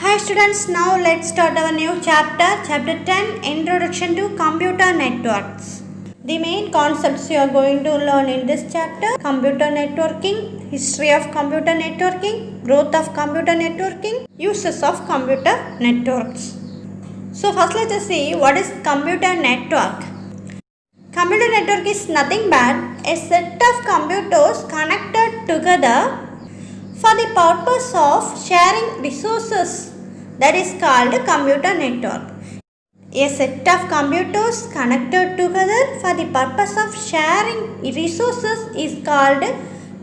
Hi students, now let's start our new chapter, chapter 10, Introduction to Computer Networks. The main concepts you are going to learn in this chapter: computer networking, history of computer networking, growth of computer networking, uses of computer networks. So first let us see what is computer network. Computer network is nothing but a set of computers connected together for the purpose of sharing resources, that is called computer network. A set of computers connected together for the purpose of sharing resources is called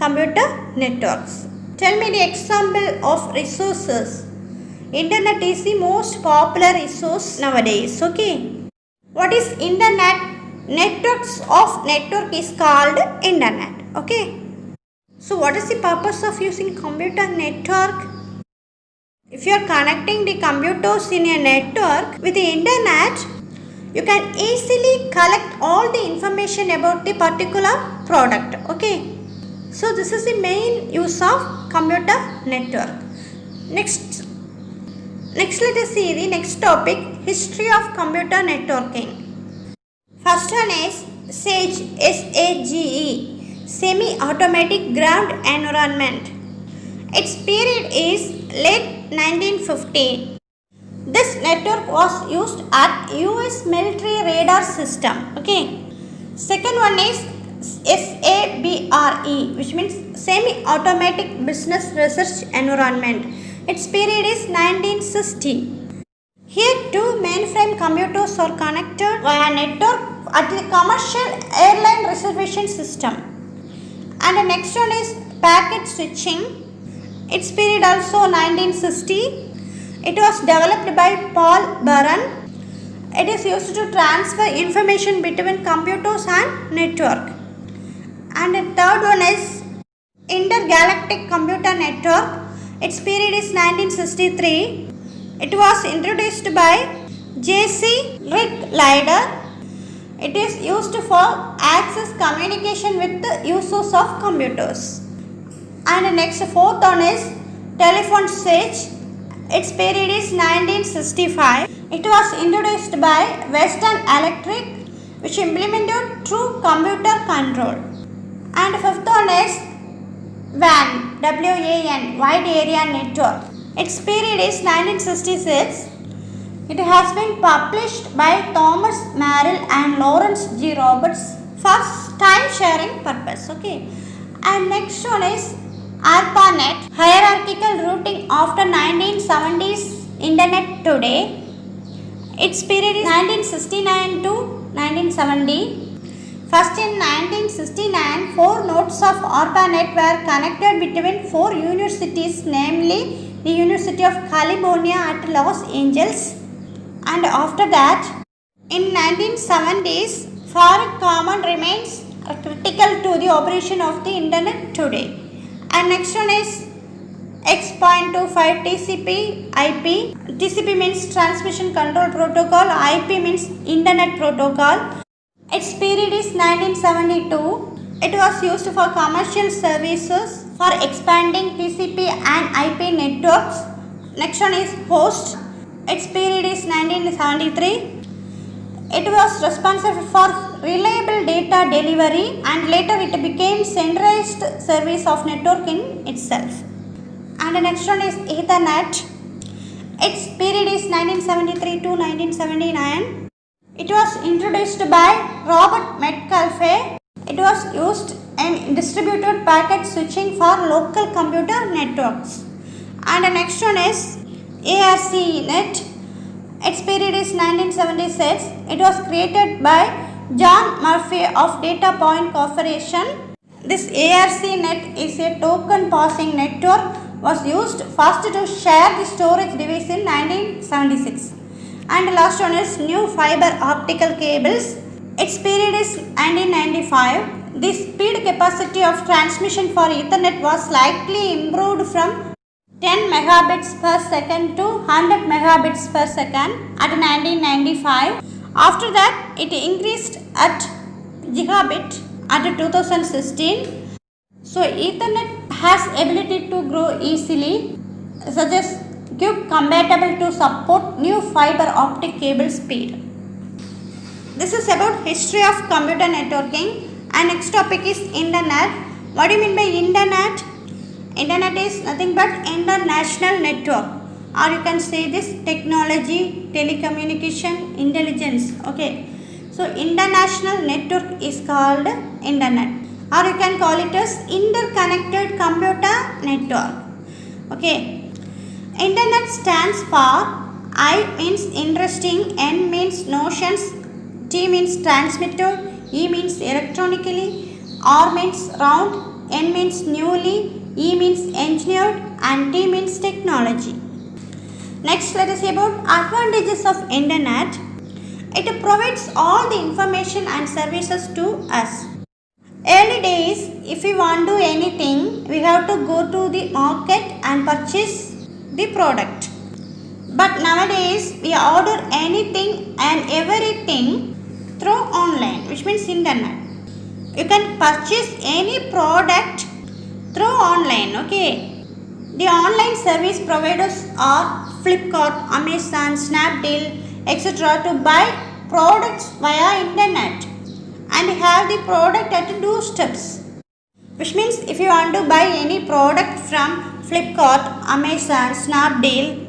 computer networks. Tell me the example of resources. Internet is the most popular resource nowadays. Okay. What is internet? Networks of network is called internet. Okay. So what is the purpose of using computer network? If you are connecting the computers in a network with the internet, you can easily collect all the information about the particular product. Okay. So this is the main use of computer network. Next let us see the next topic, history of computer networking. First one is SAGE, SAGE. Semi-automatic ground environment. Its period is late 1950. This network was used at US military radar system. Okay. Second one is SABRE, which means semi-automatic business research environment. Its period is 1960. Here two mainframe computers are connected via network at the commercial airline reservation system. And the next one is packet switching. Its period also 1960. It was developed by Paul Baran. It is used to transfer information between computers and network. And the third one is intergalactic computer network. Its period is 1963. It was introduced by J.C. Rick Leider. It is used for access communication with the users of computers. And the next fourth one is telephone switch. Its period is 1965. It was introduced by Western Electric, which implemented true computer control. And fifth one is WAN, WAN, Wide Area Network. Its period is 1966. It has been published by Thomas Merrill and Lawrence G. Roberts for time sharing purpose. Okay. And next one is ARPANET, hierarchical routing after 1970s internet today. Its period is 1969 to 1970. First in 1969, 4 nodes of ARPANET were connected between 4 universities, namely the University of California at Los Angeles. And after that, in 1970s, FARC command remains critical to the operation of the internet today. And next one is X.25 TCP IP. TCP means transmission control protocol, IP means internet protocol. Its period is 1972. It was used for commercial services for expanding TCP and IP networks. Next one is host. Its period is 1973. It was responsible for reliable data delivery and later it became centralized service of networking itself. And the next one is Ethernet. Its period is 1973 to 1979. It was introduced by Robert Metcalfe. It was used in distributed packet switching for local computer networks. And the next one is ARCnet. Its period is 1976. It was created by John Murphy of Data Point Corporation. This ARCnet is a token passing network, was used first to share the storage device in 1976. And the last one is new fiber optical cables. Its period is 1995. The speed capacity of transmission for Ethernet was slightly improved from 10 megabits per second to 100 megabits per second at 1995. After that, it increased at gigabit at 2016. So Ethernet has ability to grow easily, such as give compatible to support new fiber optic cable speed. This is about history of computer networking, and next topic is internet. What do you mean by internet? Internet is nothing but international network, or you can say this technology, telecommunication, intelligence. Okay, so international network is called internet, or you can call it as interconnected computer network. Okay, internet stands for I means interesting, N means notions, T means transmitter, E means electronically, R means round, N means newly, E means engineered, and T means technology. Next, let us see about advantages of internet. It provides all the information and services to us. Early days, if we want to do anything, we have to go to the market and purchase the product. But nowadays, we order anything and everything through online, which means internet. You can purchase any product through online. Okay, the online service providers are Flipkart, Amazon, Snapdeal, etc. to buy products via internet and have the product at 2 steps. Which means if you want to buy any product from Flipkart, Amazon, Snapdeal,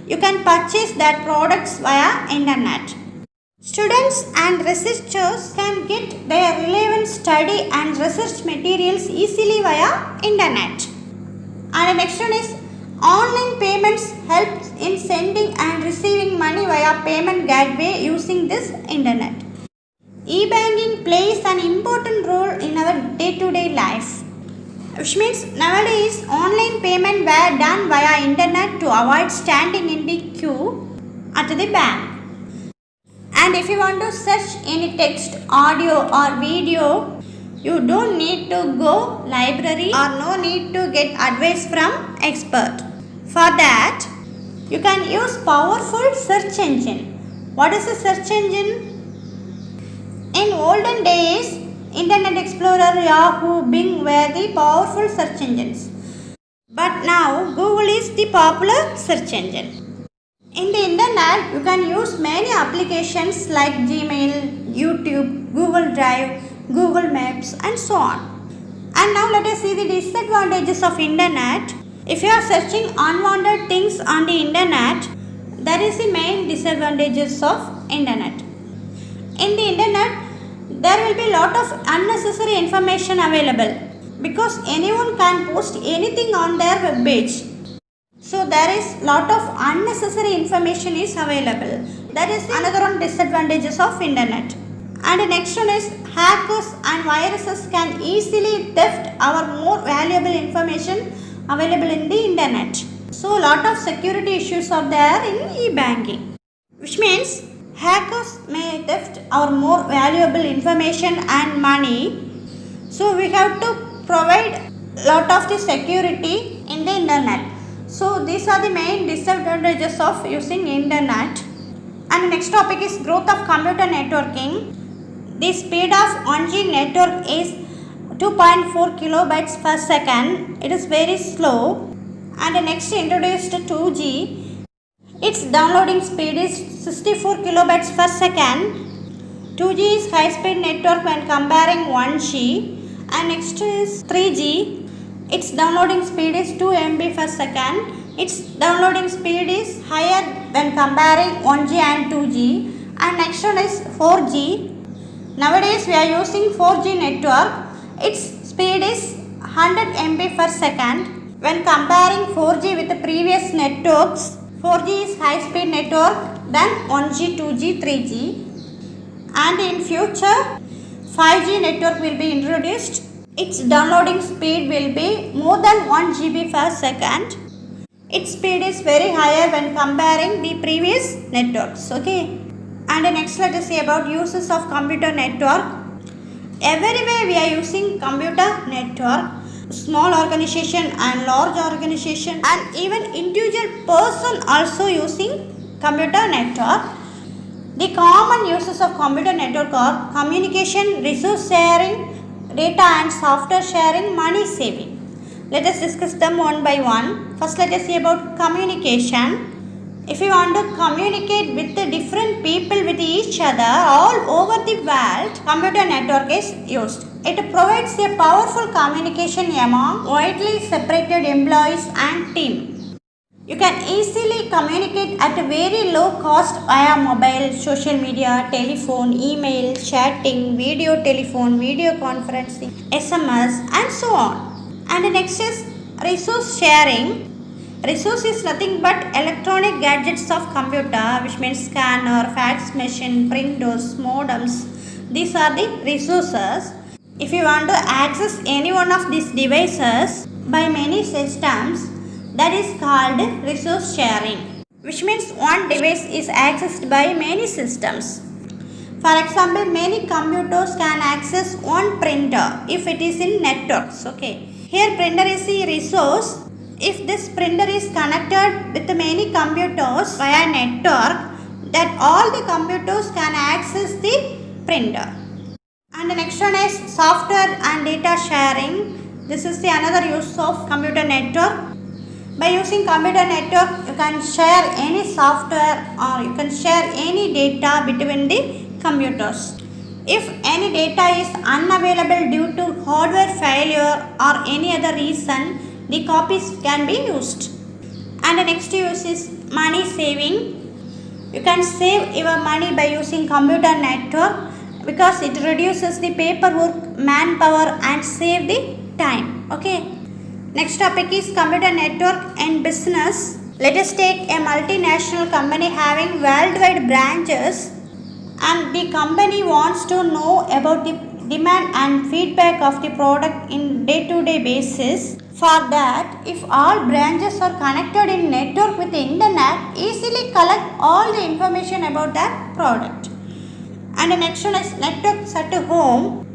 you can purchase that products via internet. Students and researchers can get their relevant study and research materials easily via internet. And the next one is online payments helps in sending and receiving money via payment gateway using this internet. E-banking plays an important role in our day-to-day life, which means nowadays online payment were done via internet to avoid standing in the queue at the bank. And if you want to search any text, audio or video, you don't need to go library or no need to get advice from expert. For that, you can use powerful search engine. What is a search engine? In olden days, Internet Explorer, Yahoo, Bing were the powerful search engines. But now, Google is the popular search engine. In the internet, you can use many applications like Gmail, YouTube, Google Drive, Google Maps and so on. And now let us see the disadvantages of internet. If you are searching unwanted things on the internet, that is the main disadvantages of internet. In the internet, there will be lot of unnecessary information available because anyone can post anything on their web page. So there is lot of unnecessary information is available. That is another one disadvantages of internet. And the next one is hackers and viruses can easily theft our more valuable information available in the internet. So lot of security issues are there in e-banking, which means hackers may theft our more valuable information and money. So we have to provide lot of the security in the internet. So these are the main disadvantages of using internet. And the next topic is growth of computer networking. The speed of 1G network is 2.4 kilobytes per second. It is very slow. And the next introduced 2G. Its downloading speed is 64 kilobytes per second. 2G is high speed network when comparing 1G. And next is 3G. Its downloading speed is 2 MB per second. Its downloading speed is higher when comparing 1G and 2G. And next one is 4G. Nowadays we are using 4G network. Its speed is 100 MB per second. When comparing 4G with the previous networks, 4G is high speed network than 1G, 2G, 3G. And in future 5G network will be introduced. Its downloading speed will be more than 1 GB per second. Its speed is very higher when comparing the previous networks. Okay. And next let us see about uses of computer network. Everywhere we are using computer network. Small organization and large organization and even individual person also using computer network. The common uses of computer network are communication, resource sharing, data and software sharing, money saving. Let us discuss them one by one. First, let us see about communication. If you want to communicate with the different people with each other all over the world, computer network is used. It provides a powerful communication among widely separated employees and team. You can easily communicate at a very low cost via mobile, social media, telephone, email, chatting, video telephone, video conferencing, SMS and so on. And the next is resource sharing. Resource is nothing but electronic gadgets of computer, which means scanner, fax machine, printers, modems. These are the resources. If you want to access any one of these devices by many systems, that is called resource sharing, which means one device is accessed by many systems. For example, many computers can access one printer if it is in networks. Okay. Here printer is a resource. If this printer is connected with many computers via network, that all the computers can access the printer. And the next one is software and data sharing. This is the another use of computer network. By using computer network, you can share any software or you can share any data between the computers. If any data is unavailable due to hardware failure or any other reason, the copies can be used. And the next use is money saving. You can save your money by using computer network because it reduces the paperwork, manpower and save the time. Okay. Next topic is computer network and business. Let us take a multinational company having worldwide branches, and the company wants to know about the demand and feedback of the product in day-to-day basis. For that, if all branches are connected in network with the internet, easily collect all the information about that product. And the next one is networks at home.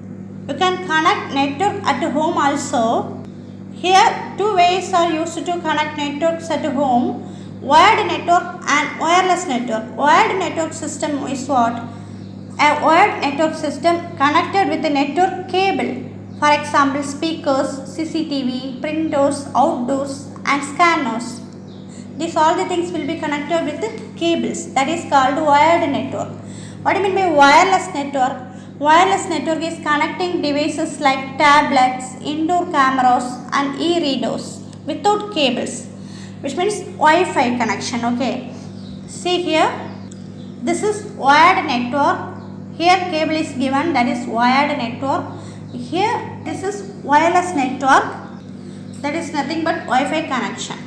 You can connect network at home also. Here two ways are used to connect networks at home: wired network and wireless network. Wired network system is what? A wired network system connected with the network cable. For example, speakers, CCTV, printers, outdoors and scanners. These all the things will be connected with the cables. That is called wired network. What do you mean by wireless network? Wireless network is connecting devices like tablets, indoor cameras and e-readers without cables, which means Wi-Fi connection. Okay. See here, this is wired network. Here cable is given, that is wired network. Here this is wireless network, that is nothing but Wi-Fi connection.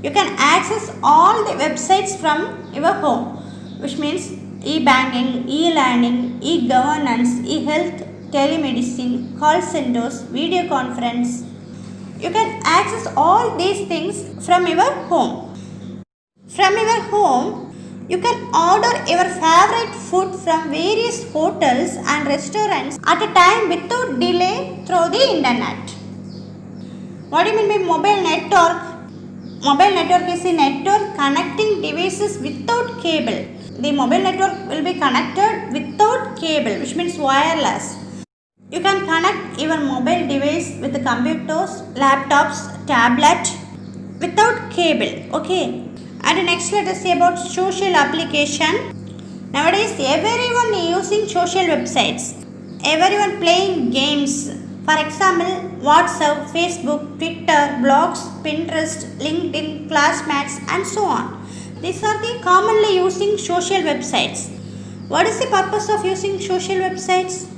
You can access all the websites from your home, which means e-banking, e-learning, e-governance, e-health, telemedicine, call centers, video conference. You can access all these things from your home. From your home, you can order your favorite food from various hotels and restaurants at a time without delay through the internet. What do you mean by mobile network? Mobile network is a network connecting devices without cable. The mobile network will be connected without cable, which means wireless. You can connect your mobile device with the computers, laptops, tablet without cable. Okay. And next let us see about social application. Nowadays everyone is using social websites. Everyone playing games. For example, WhatsApp, Facebook, Twitter, blogs, Pinterest, LinkedIn, Classmates and so on. These are the commonly using social websites. What is the purpose of using social websites?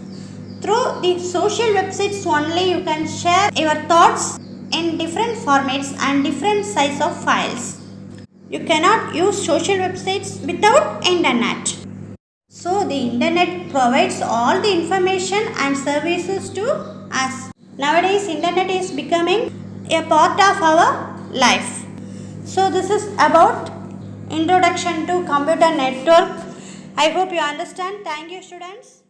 Through the social websites only you can share your thoughts in different formats and different size of files. You cannot use social websites without internet. So the internet provides all the information and services to us. Nowadays internet is becoming a part of our life. So this is about introduction to computer network. I hope you understand. Thank you, students.